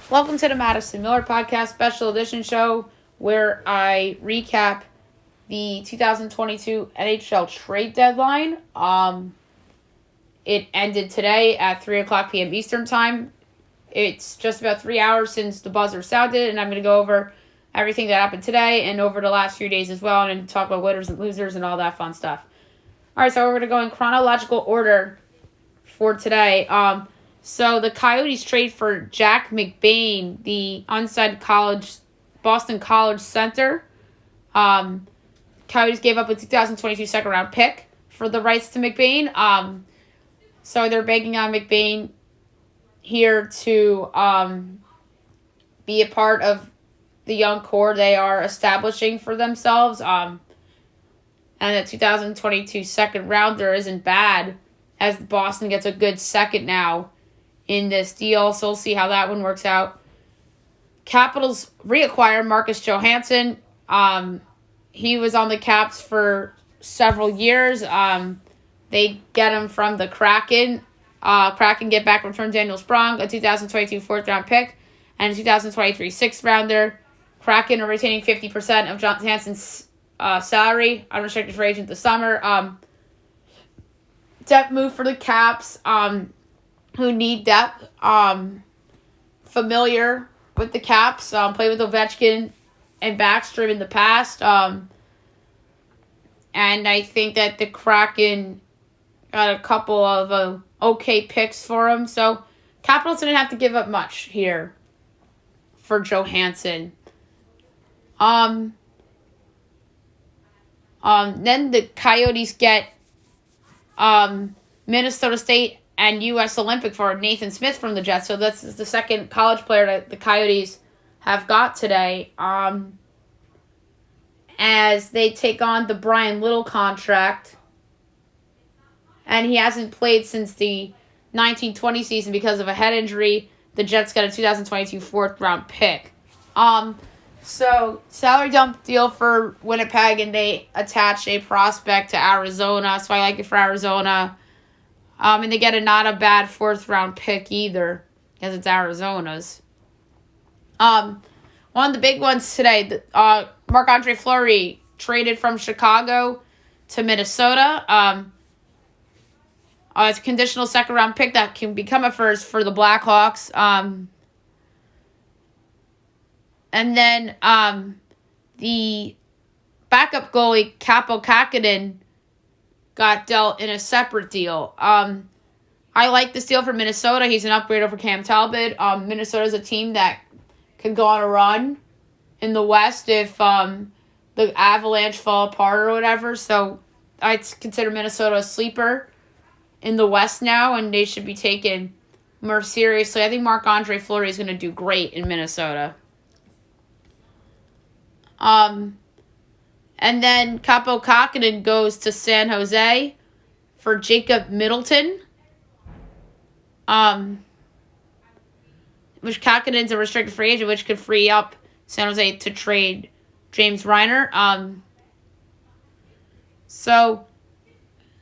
Welcome to the Madison Miller Podcast Special Edition show, where I recap the 2022 NHL trade deadline. It ended today at 3 o'clock p.m. Eastern Time. It's just about 3 hours since the buzzer sounded, and I'm going to go over everything that happened today and over the last few days as well, and talk about winners and losers and all that fun stuff. All right, so we're going to go in chronological order for today. So the Coyotes trade for Jack Mcbain, the unsigned Boston College center. Coyotes gave up a 2022 second-round pick for the rights to Mcbain. So they're begging on Mcbain here to be a part of the young core they are establishing for themselves. And the 2022 second-rounder isn't bad, as Boston gets a good second now in this deal, so we'll see how that one works out. Capitals reacquire Marcus Johansson. He was on the Caps for several years. They get him from the Kraken. Kraken get back return Daniel Braun, a 2022 fourth-round pick, and a 2023 sixth-rounder. Kraken are retaining 50% of Johansson's salary, unrestricted free agent this summer. Depth move for the Caps, who need depth. Familiar with the Caps, played with Ovechkin and Backstrom in the past. And I think that the Kraken got a couple of okay picks for him. So Capitals didn't have to give up much here for Johansson. Then the Coyotes get Minnesota State and U.S. Olympic for Nathan Smith from the Jets. So that's the second college player that the Coyotes have got today. As they take on the Brian Little contract. And he hasn't played since the 1920 season because of a head injury. The Jets got a 2022 fourth-round pick. So salary dump deal for Winnipeg, and they attach a prospect to Arizona. So I like it for Arizona. And they get not a bad fourth-round pick either, because it's Arizona's. One of the big ones today, Marc-Andre Fleury traded from Chicago to Minnesota. It's a conditional second-round pick that can become a first for the Blackhawks. And then the backup goalie, Kaapo Kähkönen, got dealt in a separate deal. I like this deal for Minnesota. He's an upgrade over Cam Talbot. Minnesota's a team that could go on a run in the West if the Avalanche fall apart or whatever. So I'd consider Minnesota a sleeper in the West now, and they should be taken more seriously. I think Marc-Andre Fleury is going to do great in Minnesota. And then Kaapo Kähkönen goes to San Jose for Jacob Middleton. Which Kähkönen's a restricted free agent, which could free up San Jose to trade James Reiner. So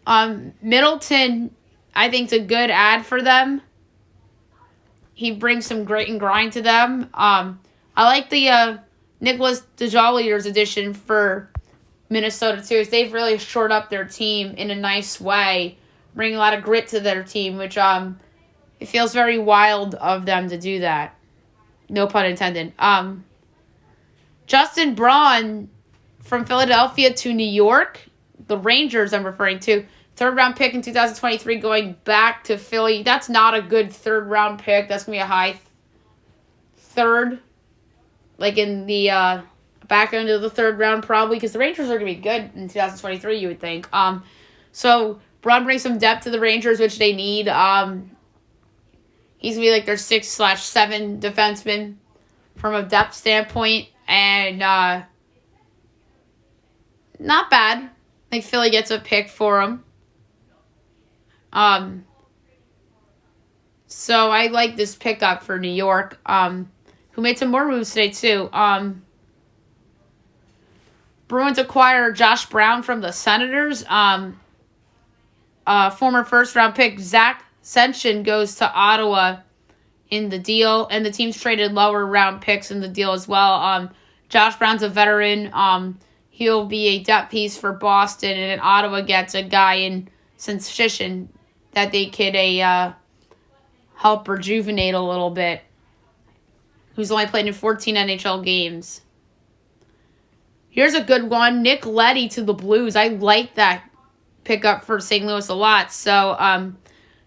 Middleton, I think, is a good ad for them. He brings some grit and grind to them. I like the Nicholas DeJolier's addition for Minnesota too. They've really shored up their team in a nice way, bringing a lot of grit to their team, which it feels very wild of them to do that. No pun intended. Justin Braun from Philadelphia to New York, the Rangers I'm referring to. Third-round pick in 2023 going back to Philly. That's not a good third-round pick. That's going to be a high third, like in the back end of the third round probably, because the Rangers are going to be good in 2023, you would think. So Braun brings some depth to the Rangers, which they need. He's going to be like their 6/7 defenseman from a depth standpoint. And not bad. I think Philly gets a pick for him. So I like this pickup for New York, who made some more moves today too. Bruins acquire Josh Braun from the Senators. Former first-round pick Zach Senshin goes to Ottawa in the deal, and the teams traded lower round picks in the deal as well. Josh Brown's a veteran. He'll be a depth piece for Boston, and then Ottawa gets a guy in Sensation that they could help rejuvenate a little bit, who's only played in 14 NHL games. Here's a good one. Nick Leddy to the Blues. I like that pickup for St. Louis a lot. So,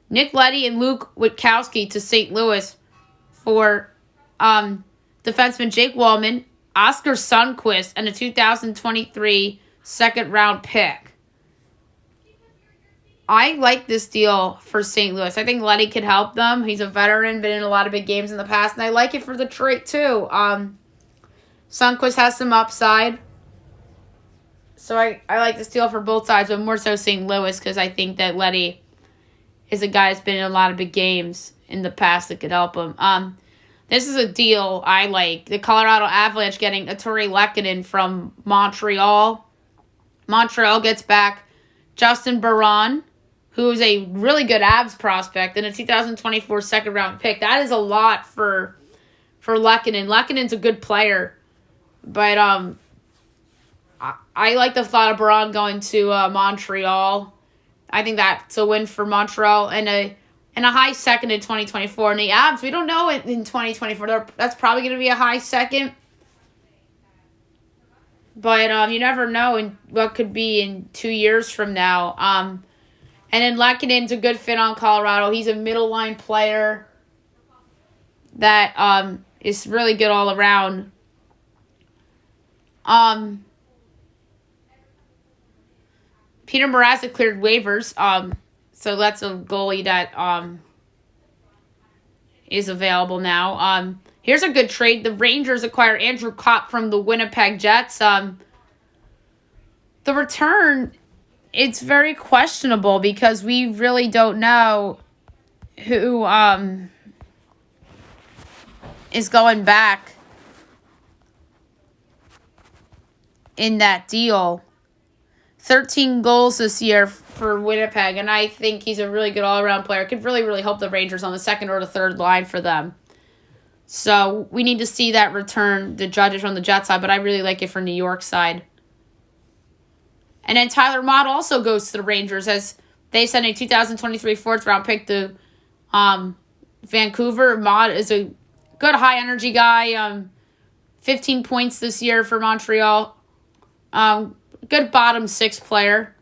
Nick Leddy and Luke Witkowski to St. Louis for defenseman Jake Wallman, Oscar Sundqvist, and a 2023 second-round pick. I like this deal for St. Louis. I think Leddy could help them. He's a veteran, been in a lot of big games in the past, and I like it for the trade too. Sundqvist has some upside. So I like this deal for both sides, but more so St. Louis because I think that Leddy is a guy that's been in a lot of big games in the past that could help him. This is a deal I like. The Colorado Avalanche getting Artturi Lehkonen from Montreal. Montreal gets back Justin Braun, who is a really good Avs prospect, and a 2024 second-round pick. That is a lot for Lehkonen. Lehkonen's a good player, but I like the thought of Braun going to Montreal. I think that's a win for Montreal and a high second in 2024. And the Avs, we don't know in 2024. That's probably going to be a high second. But you never know in what could be in 2 years from now. And then Lehkonen's a good fit on Colorado. He's a middle line player that is really good all around. Peter Marazza cleared waivers. So that's a goalie that is available now. Here's a good trade. The Rangers acquire Andrew Kopp from the Winnipeg Jets. The return, it's very questionable because we really don't know who is going back in that deal. 13 goals this year for Winnipeg, and I think he's a really good all-around player. Could really, really help the Rangers on the second or the third line for them. So we need to see that return, the judges from the Jet side, but I really like it for New York side. And then Tyler Mott also goes to the Rangers as they send a 2023 fourth-round pick to Vancouver. Mott is a good high-energy guy. 15 points this year for Montreal. Good bottom six player.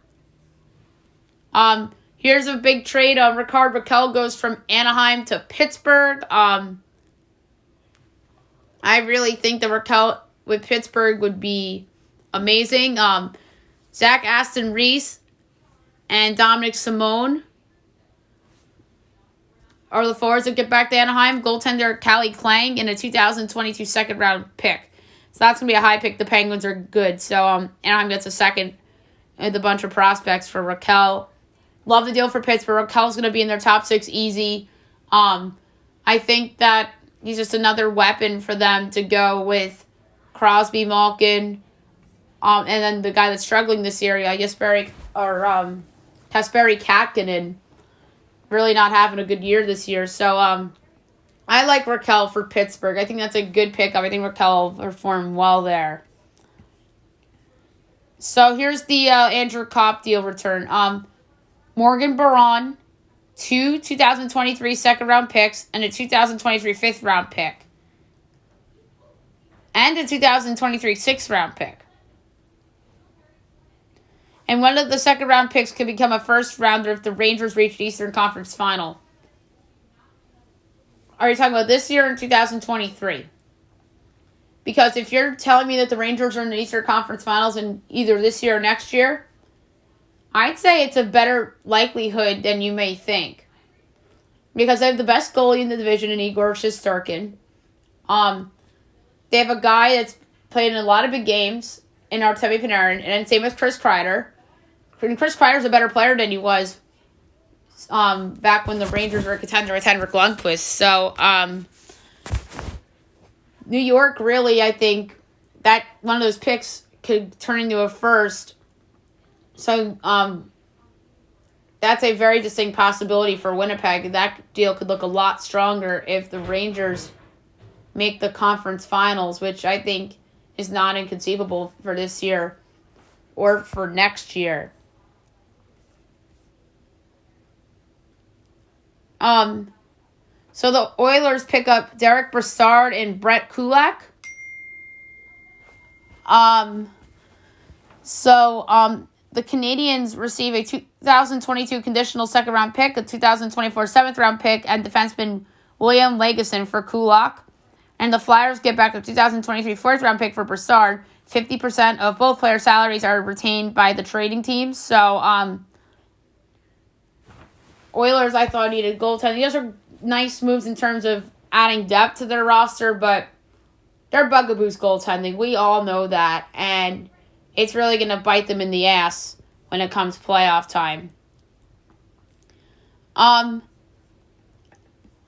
Here's a big trade. Ricardo Raquel goes from Anaheim to Pittsburgh. I really think that Raquel with Pittsburgh would be amazing. Zach Aston Reese and Dominic Simone are the forwards that get back to Anaheim. Goaltender Callie Klang and a 2022 second round pick. So that's going to be a high pick. The Penguins are good. So Anaheim gets a second with a bunch of prospects for Raquel. Love the deal for Pittsburgh. Raquel's going to be in their top six easy. I think that he's just another weapon for them to go with Crosby, Malkin, and then the guy that's struggling this year, Kasperi Katkinen, really not having a good year this year. So I like Raquel for Pittsburgh. I think that's a good pickup. I think Raquel will perform well there. So here's the Andrew Kopp deal return. Morgan Braun, 2 2023 second-round picks, and a 2023 fifth-round pick. And a 2023 sixth-round pick. And one of the second-round picks could become a first-rounder if the Rangers reach the Eastern Conference Final. Are you talking about this year or 2023? Because if you're telling me that the Rangers are in the Eastern Conference Finals in either this year or next year, I'd say it's a better likelihood than you may think. Because they have the best goalie in the division in Igor Shesterkin. They have a guy that's played in a lot of big games in Artemi Panarin, and same with Chris Kreider. Chris Kreider's a better player than he was back when the Rangers were a contender with Henrik Lundqvist. So, New York, really, I think that one of those picks could turn into a first. So, that's a very distinct possibility for Winnipeg. That deal could look a lot stronger if the Rangers make the conference finals, which I think is not inconceivable for this year or for next year. So the Oilers pick up Derek Brassard and Brett Kulak. The Canadians receive a 2022 conditional second-round pick, a 2024 seventh-round pick, and defenseman William Lagesson for Kulak. And the Flyers get back a 2023 fourth-round pick for Brassard. 50% of both players' salaries are retained by the trading teams. So, Oilers, I thought, needed goaltending. Those are nice moves in terms of adding depth to their roster, but they're bugaboos goaltending. We all know that, and it's really going to bite them in the ass when it comes playoff time. And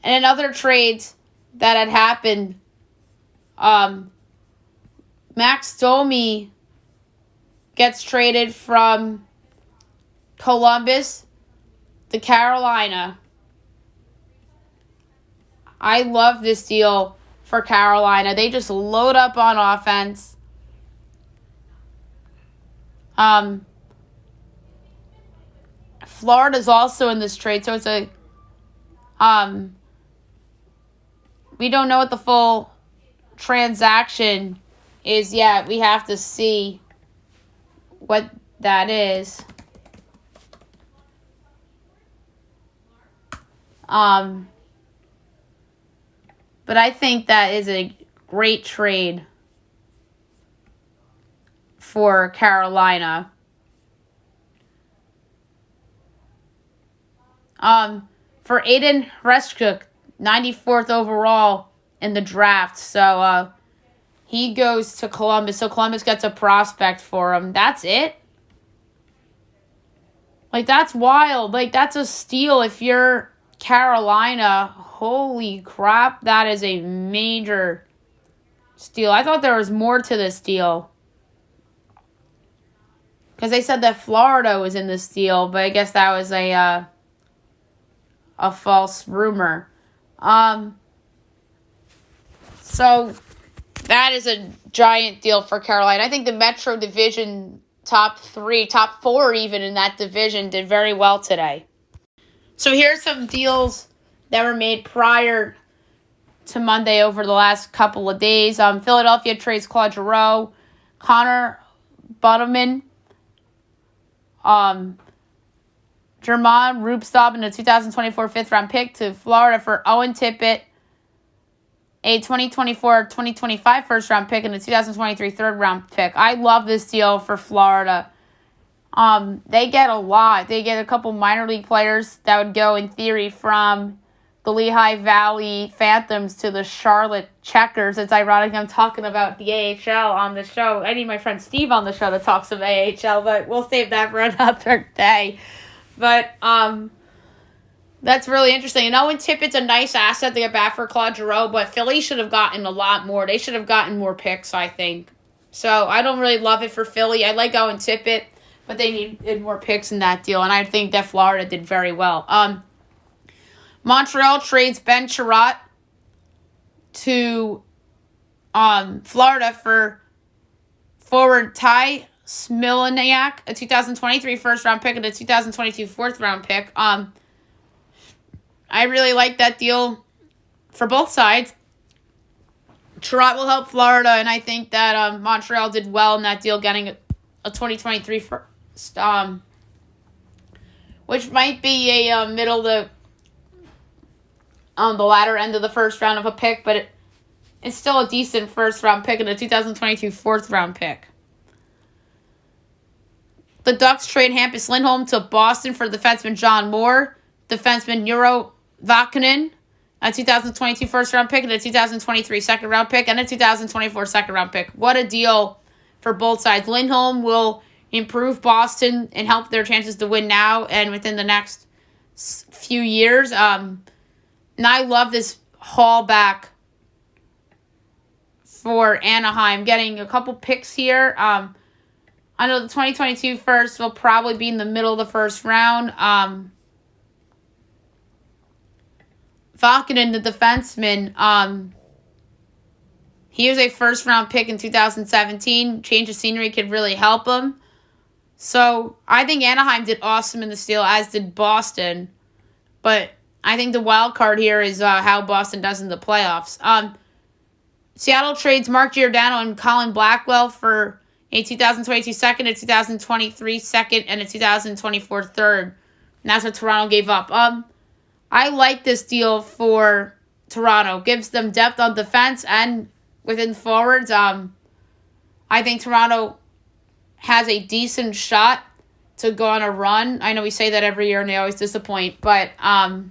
in other trades that had happened, Max Domi gets traded from Columbus to Carolina. I love this deal for Carolina. They just load up on offense. Florida's also in this trade, so it's a we don't know what the full transaction is yet. We have to see what that is. But I think that is a great trade for Carolina. For Aiden Reskuk, 94th overall in the draft. So, he goes to Columbus. So Columbus gets a prospect for him. That's it? Like, that's wild. Like, that's a steal if you're Carolina. Holy crap. That is a major steal. I thought there was more to this deal. Because they said that Florida was in this deal, but I guess that was a false rumor. So that is a giant deal for Carolina. I think the Metro Division top 4 even in that division did very well today. So here's some deals that were made prior to Monday over the last couple of days. Philadelphia trades Claude Giroux, Connor Buttman, German Rupstab in a 2024 fifth-round pick to Florida for Owen Tippett, a 2024-2025 first-round pick, and a 2023 third-round pick. I love this deal for Florida. They get a lot. They get a couple minor league players that would go, in theory, from the Lehigh Valley Phantoms to the Charlotte Checkers. It's ironic I'm talking about the AHL on the show. I need my friend Steve on the show to talk some AHL, but we'll save that for another day. But that's really interesting. And Owen Tippett's a nice asset to get back for Claude Giroux, but Philly should have gotten a lot more. They should have gotten more picks, I think. So I don't really love it for Philly. I like Owen Tippett, but they needed more picks in that deal, and I think that Florida did very well. Montreal trades Ben Chiarot to Florida for forward Ty Smilaniak, a 2023 first-round pick and a 2022 fourth-round pick. I really like that deal for both sides. Chiarot will help Florida, and I think that Montreal did well in that deal, getting a 2023 first, which might be a middle to the latter end of the first round of a pick, but it's still a decent first-round pick and a 2022 fourth-round pick. The Ducks trade Hampus Slingholm to Boston for defenseman John Moore, defenseman Euro Vakinen, a 2022 first-round pick and a 2023 second-round pick, and a 2024 second-round pick. What a deal for both sides. Lindholm will improve Boston and help their chances to win now and within the next few years. And I love this haul back for Anaheim, getting a couple picks here. I know the 2022 first will probably be in the middle of the first round. Valkonen, the defenseman, he was a first-round pick in 2017. Change of scenery could really help him. So I think Anaheim did awesome in the deal, as did Boston. But I think the wild card here is how Boston does in the playoffs. Seattle trades Mark Giordano and Colin Blackwell for a 2022 second, a 2023 second, and a 2024 third. And that's what Toronto gave up. I like this deal for Toronto. Gives them depth on defense and within forwards. I think Toronto has a decent shot to go on a run. I know we say that every year and they always disappoint, but I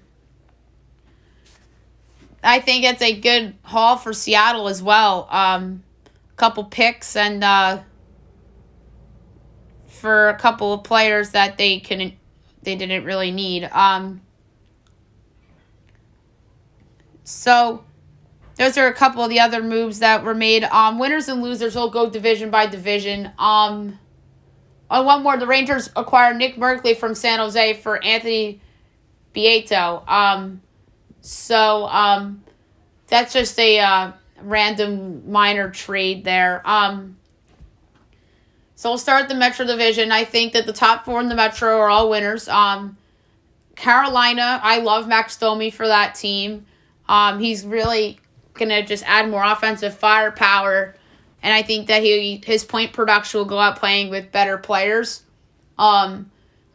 think it's a good haul for Seattle as well. Couple picks and for a couple of players that they didn't really need. So those are a couple of the other moves that were made. Winners and losers will go division by division. On one more, the Rangers acquired Nick Merkley from San Jose for Anthony Bieto. So that's just a random minor trade there. So we'll start the Metro Division. I think that the top four in the Metro are all winners. Carolina, I love Max Domi for that team. He's really going to just add more offensive firepower. And I think that his point production will go up playing with better players. The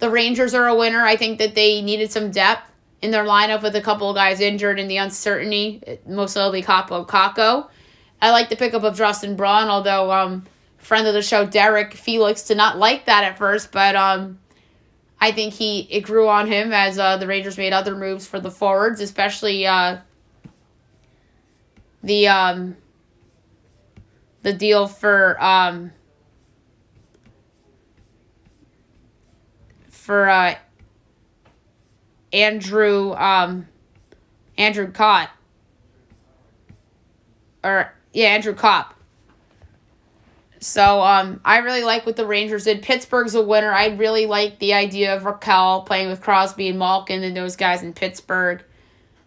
Rangers are a winner. I think that they needed some depth in their lineup with a couple of guys injured and the uncertainty, most notably Kako. I like the pickup of Justin Braun, although friend of the show Derek Felix did not like that at first, but I think it grew on him as the Rangers made other moves for the forwards, especially the deal for Andrew Kopp. Andrew Kopp. So I really like what the Rangers did. Pittsburgh's a winner. I really like the idea of Raquel playing with Crosby and Malkin and those guys in Pittsburgh.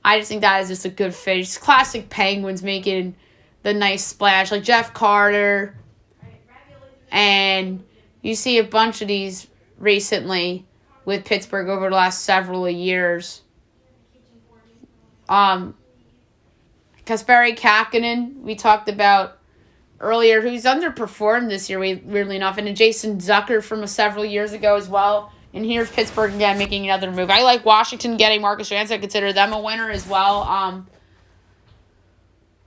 I just think that is just a good fit. Just classic Penguins making the nice splash. Like Jeff Carter. And you see a bunch of these recently with Pittsburgh over the last several years. Kasperi Kakkonen, we talked about earlier, who's underperformed this year, weirdly enough, and then Jason Zucker from several years ago as well. And here's Pittsburgh again making another move. I like Washington getting Marcus Johansson. I consider them a winner as well.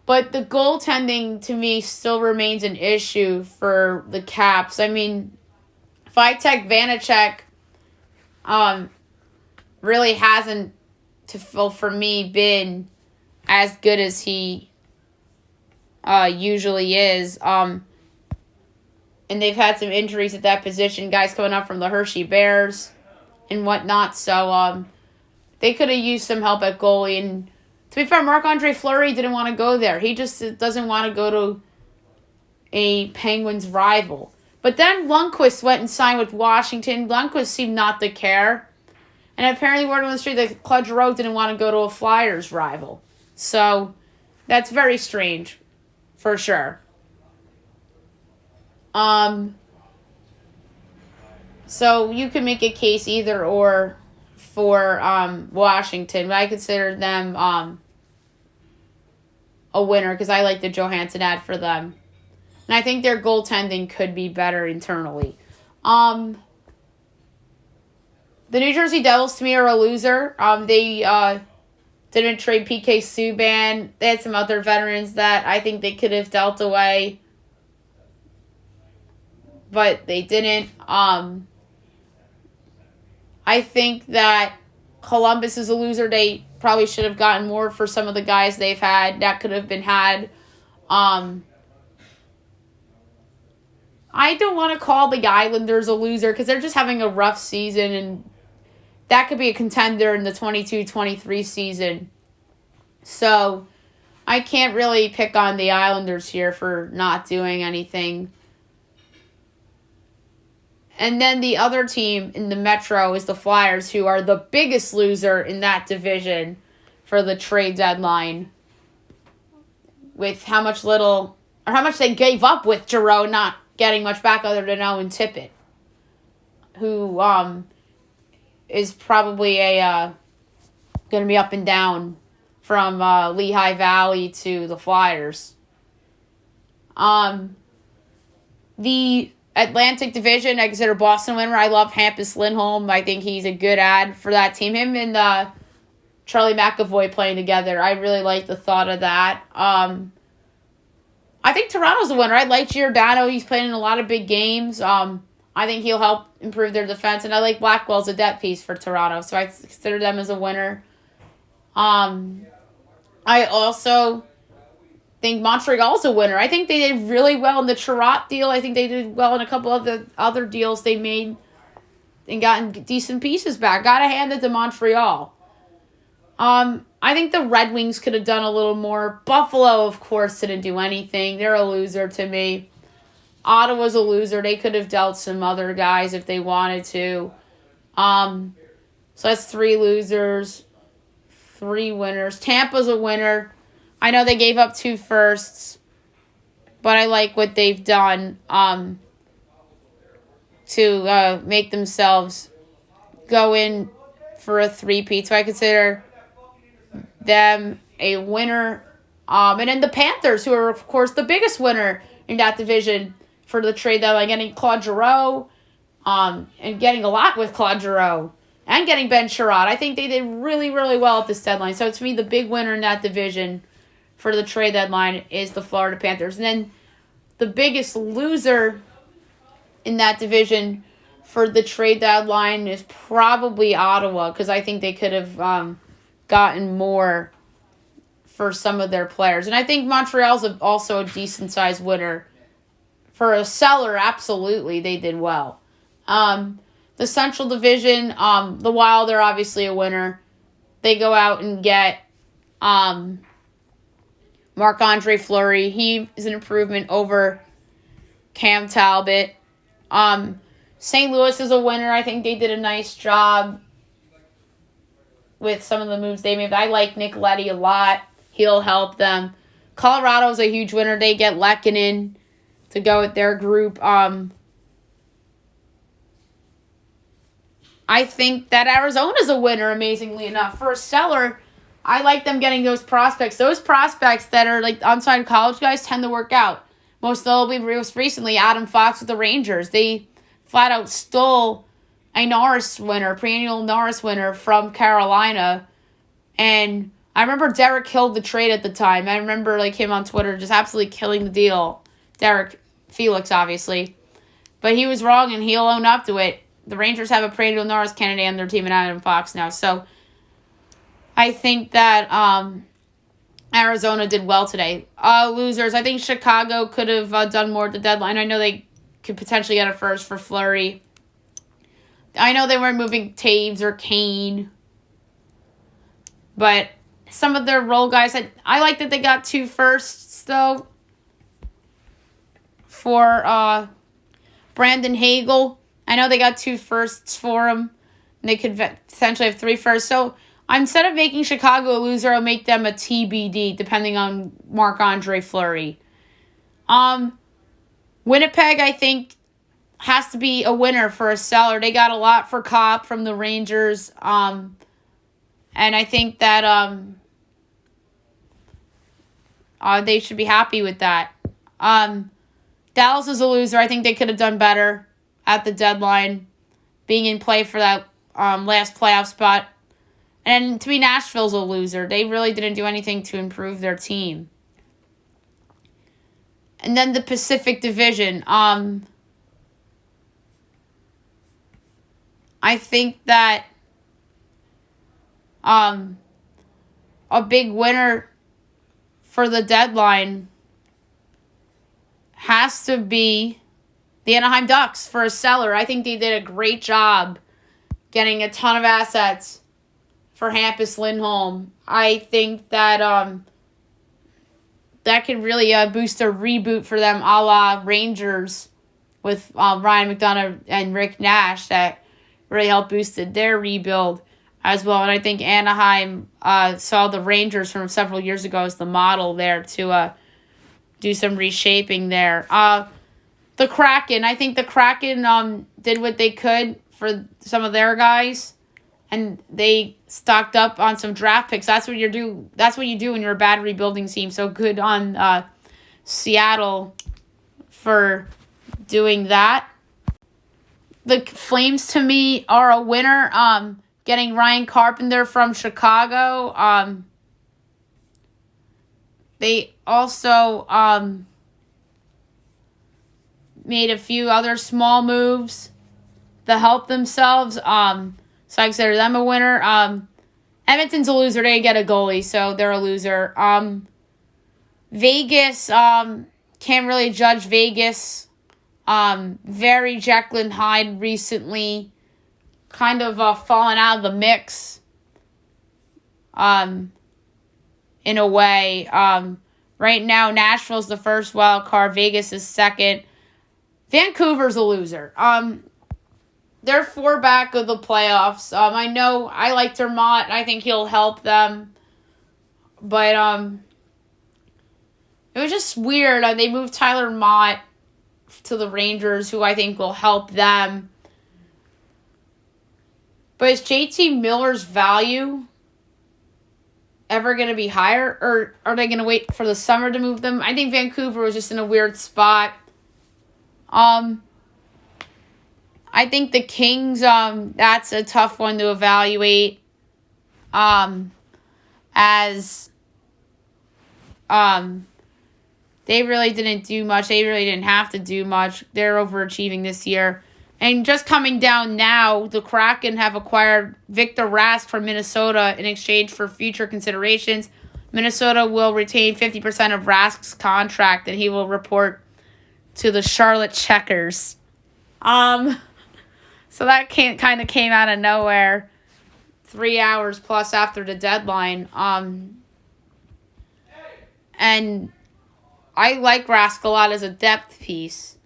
But the goaltending, to me, still remains an issue for the Caps. I mean, Vitek Vanacek really hasn't, for me, been as good as he usually is. And they've had some injuries at that position, guys coming up from the Hershey Bears and whatnot. So they could have used some help at goalie. And to be fair, Marc-Andre Fleury didn't want to go there. He just doesn't want to go to a Penguins rival. But then Lundqvist went and signed with Washington. Lundqvist seemed not to care. And apparently word on the street that Claude Giroux didn't want to go to a Flyers rival. So that's very strange, for sure. So you can make a case either or for Washington, but I consider them a winner because I like the Johansson ad for them. And I think their goaltending could be better internally. The New Jersey Devils, to me, are a loser. They didn't trade PK Subban. They had some other veterans that I think they could have dealt away, but they didn't. I think that Columbus is a loser. They probably should have gotten more for some of the guys they've had. That could have been had. I don't want to call the Islanders a loser because they're just having a rough season, and that could be a contender in the 22-23 season. So I can't really pick on the Islanders here for not doing anything And then the other team in the Metro is the Flyers, who are the biggest loser in that division for the trade deadline. With how much they gave up with Giroux not getting much back other than Owen Tippett, who is probably going to be up and down from Lehigh Valley to the Flyers. The Atlantic Division, I consider Boston a winner. I love Hampton Slingholm. I think he's a good ad for that team. Him and Charlie McAvoy playing together. I really like the thought of that. I think Toronto's a winner. I like Giordano. He's playing in a lot of big games. I think he'll help improve their defense. And I like Blackwell's a depth piece for Toronto. So I consider them as a winner. I also think Montreal's a winner. I think they did really well in the Chirot deal. I think they did well in a couple of the other deals they made and gotten decent pieces back. Gotta hand it to Montreal. I think the Red Wings could have done a little more. Buffalo, of course, didn't do anything. They're a loser to me. Ottawa's a loser. They could have dealt some other guys if they wanted to. So that's 3 losers, 3 winners. Tampa's a winner. I know they gave up 2 firsts, but I like what they've done to make themselves go in for a 3-peat. So I consider them a winner. And then the Panthers, who are, of course, the biggest winner in that division for the trade deadline, getting Claude Giroux, and getting a lot with Claude Giroux, and getting Ben Sherrod. I think they did really, really well at this deadline. So to me, the big winner in that division for the trade deadline is the Florida Panthers. And then the biggest loser in that division for the trade deadline is probably Ottawa, because I think they could have gotten more for some of their players. And I think Montreal's also a decent-sized winner. For a seller, absolutely, they did well. The Central Division, the Wild are obviously a winner. They go out and get Marc-Andre Fleury. He is an improvement over Cam Talbot. St. Louis is a winner. I think they did a nice job with some of the moves they made. I like Nick Leddy a lot. He'll help them. Colorado's a huge winner. They get Lehkonen to go with their group. I think that Arizona's a winner, amazingly enough. For a seller, I like them getting those prospects. Those prospects that are like unsigned college guys tend to work out. Most notably, recently, Adam Fox with the Rangers. They flat out stole a perennial Norris winner from Carolina. And I remember Derek killed the trade at the time. I remember him on Twitter just absolutely killing the deal. Derek Felix, obviously. But he was wrong, and he'll own up to it. The Rangers have a perennial Norris candidate on their team and Adam Fox now. So I think that Arizona did well today. Losers, I think Chicago could have done more at the deadline. I know they could potentially get a first for Fleury. I know they weren't moving Taves or Kane. But some of their role guys, I like that they got 2 firsts, though, for Brandon Hagel. I know they got 2 firsts for him. And they could potentially have 3 firsts. So instead of making Chicago a loser, I'll make them a TBD, depending on Marc-Andre Fleury. Winnipeg, I think, has to be a winner for a seller. They got a lot for Kopp from the Rangers. And I think that they should be happy with that. Dallas is a loser. I think they could have done better at the deadline, being in play for that last playoff spot. And to me, Nashville's a loser. They really didn't do anything to improve their team. And then the Pacific Division. I think that a big winner for the deadline has to be the Anaheim Ducks for a seller. I think they did a great job getting a ton of assets for Hampus Lindholm. I think that that could really boost a reboot for them, a la Rangers with Ryan McDonough and Rick Nash that really helped boosted their rebuild as well. And I think Anaheim saw the Rangers from several years ago as the model there to do some reshaping there. The Kraken, I think the Kraken did what they could for some of their guys, and they stocked up on some draft picks. That's what you do. That's what you do when you're a bad rebuilding team. So good on Seattle for doing that. The Flames, to me, are a winner. Getting Ryan Carpenter from Chicago. They also made a few other small moves to help themselves. So I consider them a winner. Edmonton's a loser. They didn't get a goalie, so they're a loser. Vegas, can't really judge Vegas. Very Jekyll and Hyde recently. Kind of fallen out of the mix. In a way. Right now, Nashville's the first wild card. Vegas is second. Vancouver's a loser. They're 4 back of the playoffs. I know I like Dermott. I think he'll help them. But it was just weird. They moved Tyler Mott to the Rangers, who I think will help them. But is JT Miller's value ever going to be higher? Or are they going to wait for the summer to move them? I think Vancouver was just in a weird spot. I think the Kings, that's a tough one to evaluate. As they really didn't do much. They really didn't have to do much. They're overachieving this year. And just coming down now, the Kraken have acquired Victor Rask from Minnesota in exchange for future considerations. Minnesota will retain 50% of Rask's contract, and he will report to the Charlotte Checkers. So that kind of came out of nowhere 3 hours plus after the deadline. And I like Rask a lot as a depth piece.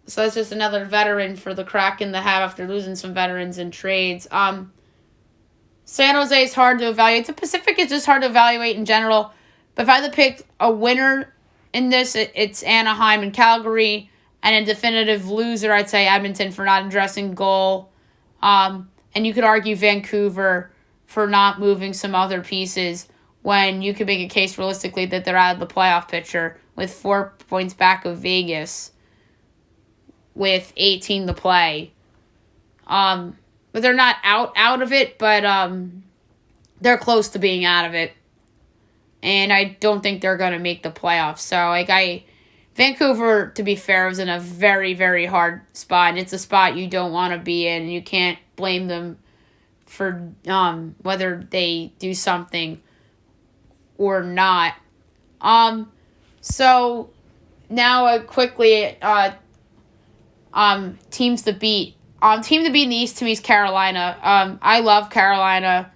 So that's just another veteran for the Kraken to have after losing some veterans in trades. San Jose is hard to evaluate. The Pacific is just hard to evaluate in general. But if I had to pick a winner in this, it's Anaheim and Calgary. And a definitive loser, I'd say Edmonton for not addressing goal. And you could argue Vancouver for not moving some other pieces when you could make a case realistically that they're out of the playoff picture with 4 points back of Vegas with 18 to play. But they're not out of it, but they're close to being out of it. And I don't think they're going to make the playoffs. So, Vancouver, to be fair, was in a very, very hard spot. And it's a spot you don't want to be in. And you can't blame them for whether they do something or not. So, now quickly, teams to beat. Team to beat in the East to me is Carolina. I love Carolina.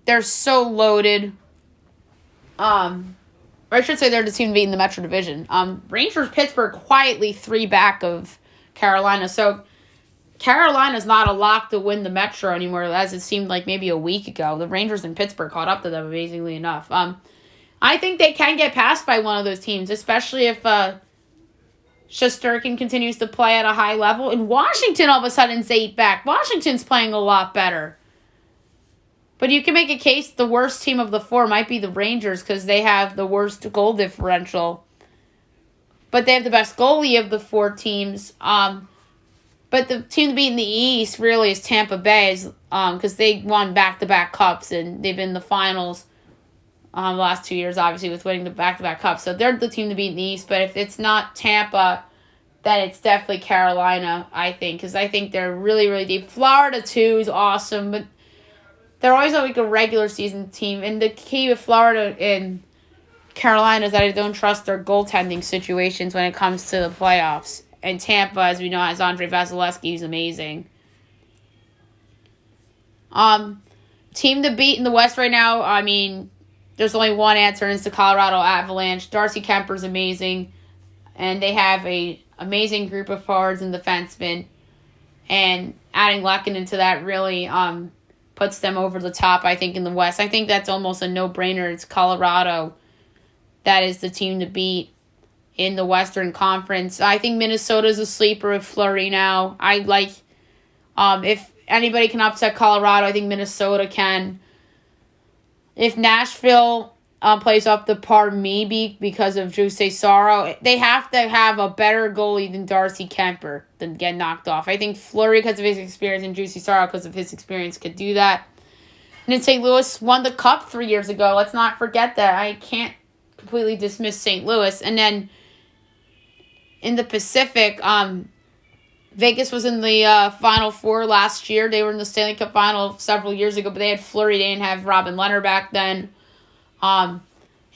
They're so loaded. Or I should say they're the team to beat in the Metro Division. Rangers, Pittsburgh, quietly 3 back of Carolina. So Carolina's not a lock to win the Metro anymore, as it seemed like maybe a week ago. The Rangers and Pittsburgh caught up to them, amazingly enough. I think they can get passed by one of those teams, especially if Shesterkin continues to play at a high level. And Washington all of a sudden is 8 back. Washington's playing a lot better. But you can make a case the worst team of the 4 might be the Rangers because they have the worst goal differential. But they have the best goalie of the 4 teams. But the team to beat in the East really is Tampa Bay because they won back-to-back cups and they've been in the finals the last 2 years, obviously, with winning the back-to-back cups. So they're the team to beat in the East. But if it's not Tampa, then it's definitely Carolina, I think, because I think they're really, really deep. Florida, too, is awesome, but they're always like a regular season team. And the key with Florida and Carolina is that I don't trust their goaltending situations when it comes to the playoffs. And Tampa, as we know, has Andre Vasilevsky, who's amazing. Team to beat in the West right now, I mean, there's only one answer, and it's the Colorado Avalanche. Darcy Kemper's amazing. and they have a amazing group of forwards and defensemen. And adding Lekin into that really puts them over the top, I think, in the West. I think that's almost a no-brainer. It's Colorado that is the team to beat in the Western Conference. I think Minnesota's a sleeper with Fleury now. I like, if anybody can upset Colorado, I think Minnesota can. If Nashville plays up the par, maybe because of Juuse Saros, they have to have a better goalie than Darcy Kemper than get knocked off. I think Fleury, because of his experience, and Juuse Saros, because of his experience, could do that. And then St. Louis won the Cup 3 years ago. Let's not forget that. I can't completely dismiss St. Louis. And then in the Pacific, Vegas was in the Final Four last year. They were in the Stanley Cup Final several years ago, but they had Fleury. They didn't have Robin Leonard back then.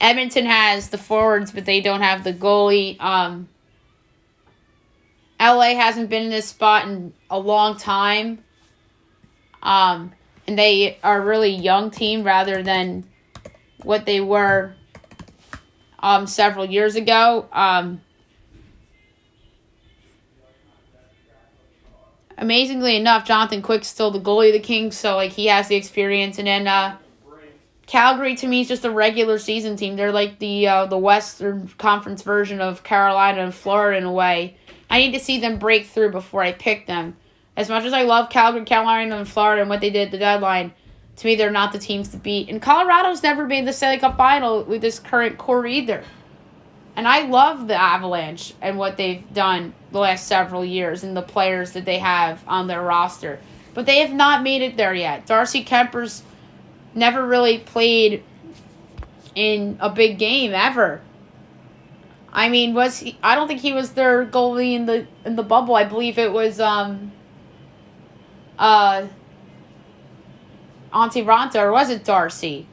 Edmonton has the forwards, but they don't have the goalie. LA hasn't been in this spot in a long time. And they are a really young team rather than what they were several years ago. Amazingly enough, Jonathan Quick's still the goalie of the Kings, so he has the experience. And then Calgary, to me, is just a regular season team. They're like the Western Conference version of Carolina and Florida in a way. I need to see them break through before I pick them. As much as I love Calgary, Carolina, and Florida and what they did at the deadline, to me, they're not the teams to beat. And Colorado's never made the Stanley Cup Final with this current core either. And I love the Avalanche and what they've done the last several years and the players that they have on their roster. But they have not made it there yet. Darcy Kemper's never really played in a big game ever. I mean, was he? I don't think he was their goalie in the bubble. I believe it was Antti Raanta, or was it Darcy?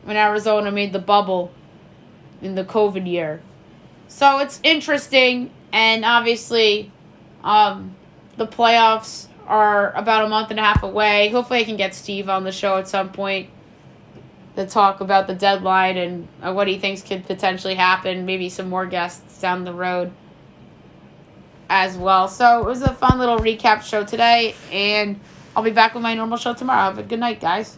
When Arizona made the bubble in the COVID year. So it's interesting, and obviously the playoffs are about a month and a half away. Hopefully I can get Steve on the show at some point to talk about the deadline and what he thinks could potentially happen. Maybe some more guests down the road as well. So it was a fun little recap show today, and I'll be back with my normal show tomorrow. Have a good night, guys.